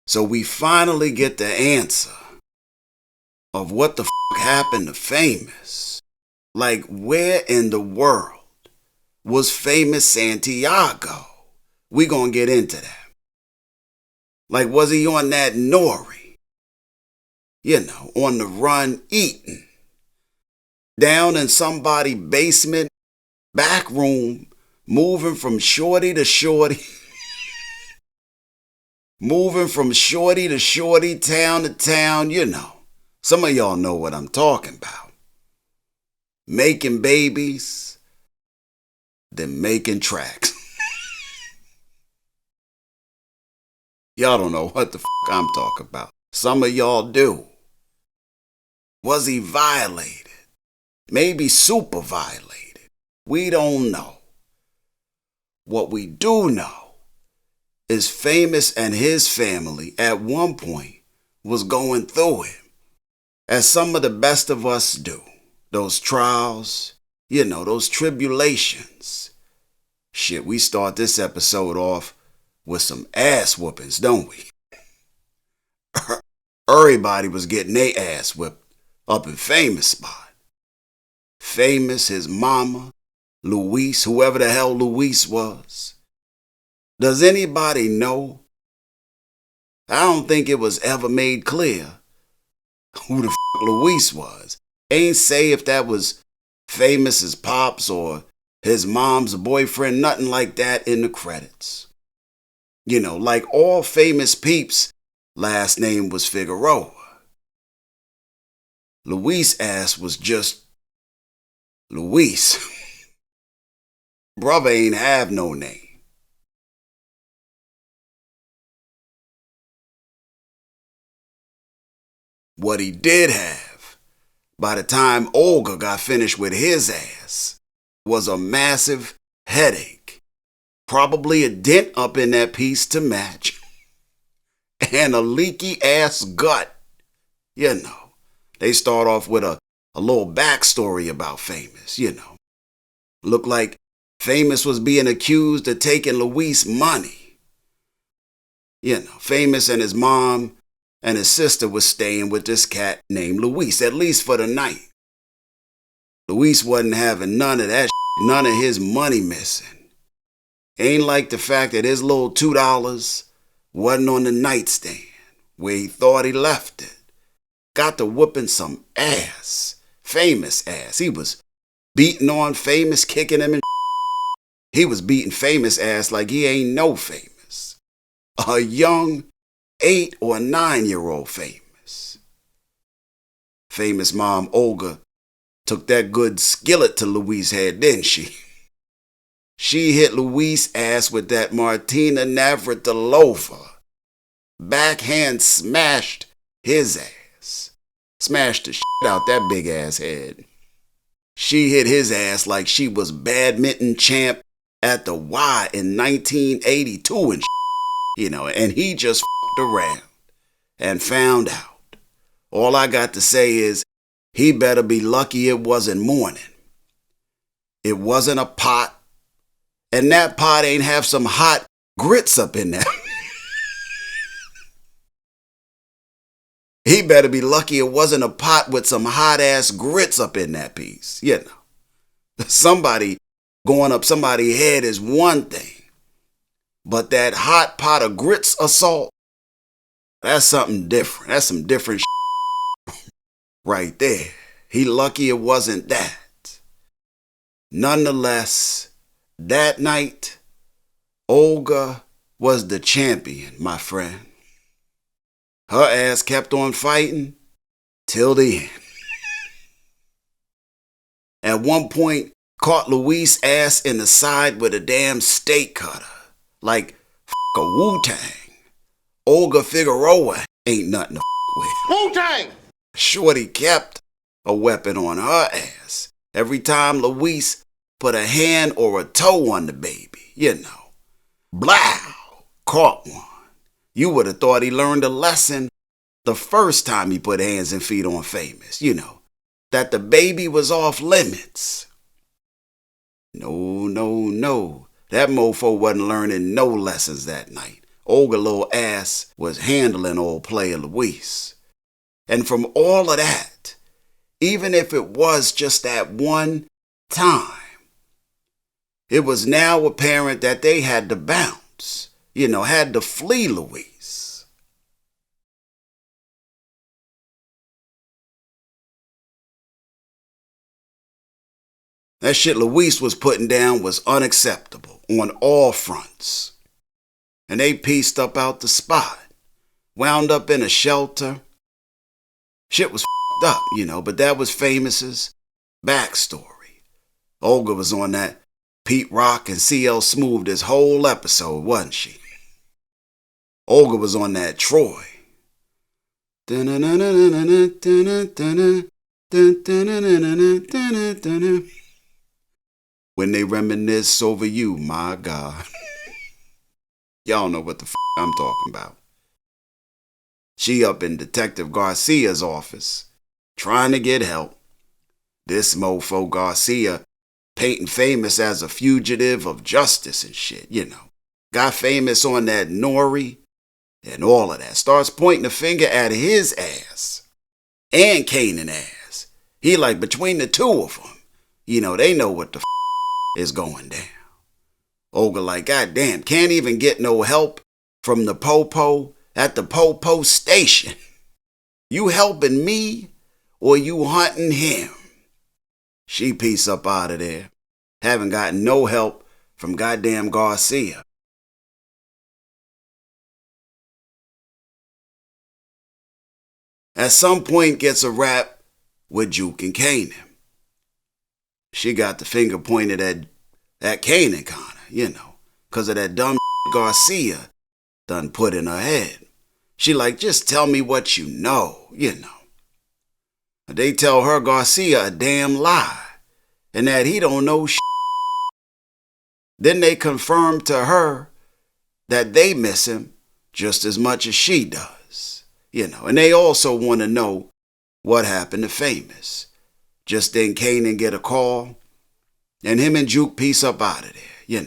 So we finally get the answer of what the happened to Famous. Like, where in the world was Famous Santiago? We gonna get into that. Like, was he on that Nori? You know, on the run eating. Down in somebody's basement, back room, moving from shorty to shorty. Moving from shorty to shorty, town to town, you know. Some of y'all know what I'm talking about. Making babies, then making tracks. Y'all don't know what the I'm talking about. Some of y'all do. Was he violated? Maybe super violated. We don't know. What we do know is Famous and his family at one point was going through it, as some of the best of us do. Those trials, you know, those tribulations. Shit, we start this episode off with some ass whoopings, don't we? Everybody was getting their ass whipped up in Famous spot. Famous, his mama, Luis, whoever the hell Luis was. Does anybody know? I don't think it was ever made clear who the Luis was. Ain't say if that was Famous's pops or his mom's boyfriend, nothing like that in the credits. You know, like all Famous peeps, last name was Figueroa. Luis' ass was just Luis. Brother ain't have no name. What he did have, by the time Olga got finished with his ass, was a massive headache. Probably a dent up in that piece to match. And a leaky ass gut. You know, they start off with a little backstory about Famous, you know. Looked like Famous was being accused of taking Luis money. You know, Famous and his mom and his sister was staying with this cat named Luis, at least for the night. Luis wasn't having none of that shit, none of his money missing. Ain't like the fact that his little $2 wasn't on the nightstand where he thought he left it. Got to whooping some ass. Famous ass. He was beating on Famous, kicking him and he was beating Famous ass like he ain't no Famous. A young 8 or 9-year-old Famous. Famous mom Olga took that good skillet to Luis' head, didn't she? She hit Luis' ass with that Martina Navratilova. Backhand smashed his ass. Smashed the shit out that big ass head. She hit his ass like she was badminton champ at the Y in 1982 and shit, you know, and he just fucked around and found out. All I got to say is he better be lucky it wasn't morning. It wasn't a pot, and that pot ain't have some hot grits up in there. He better be lucky it wasn't a pot with some hot-ass grits up in that piece. You know, somebody going up somebody's head is one thing, but that hot pot of grits assault, that's something different. That's some different right there. He lucky it wasn't that. Nonetheless, that night, Olga was the champion, my friend. Her ass kept on fighting till the end. At one point, caught Luis' ass in the side with a damn steak cutter. Like a Wu-Tang. Olga Figueroa ain't nothing to with. Wu-Tang! Shorty kept a weapon on her ass every time Luis put a hand or a toe on the baby, you know. Blow! Caught one. You would have thought he learned a lesson the first time he put hands and feet on Famous, you know, that the baby was off limits. No. That mofo wasn't learning no lessons that night. Olga little ass was handling old player Luis. And from all of that, even if it was just that one time, it was now apparent that they had to bounce, had to flee Luis. That shit Luis was putting down was unacceptable on all fronts. And they pieced up out the spot, wound up in a shelter. Shit was f***ed up, but that was Famous's backstory. Olga was on that Pete Rock and CL Smooth this whole episode, wasn't she? Olga was on that Troy. When they reminisce over you, my God. Y'all know what the f*** I'm talking about. She up in Detective Garcia's office, trying to get help. This mofo Garcia painting Famous as a fugitive of justice and shit, Got Famous on that nori and all of that. Starts pointing a finger at his ass and Kanan ass. He like between the two of them. They know what the f*** is going down. Olga like, God damn, can't even get no help from the popo at the popo station. You helping me or you hunting him? She piece up out of there. Haven't gotten no help from goddamn Garcia. At some point gets a rap with Juke and Kanan. She got the finger pointed at Kanan kinda, cause of that dumb Garcia done put in her head. She like, just tell me what you know. They tell her Garcia a damn lie and that he don't know shit. Then they confirm to her that they miss him just as much as she does, and they also want to know what happened to Famous. Just then Kanan get a call and him and Juke piece up out of there,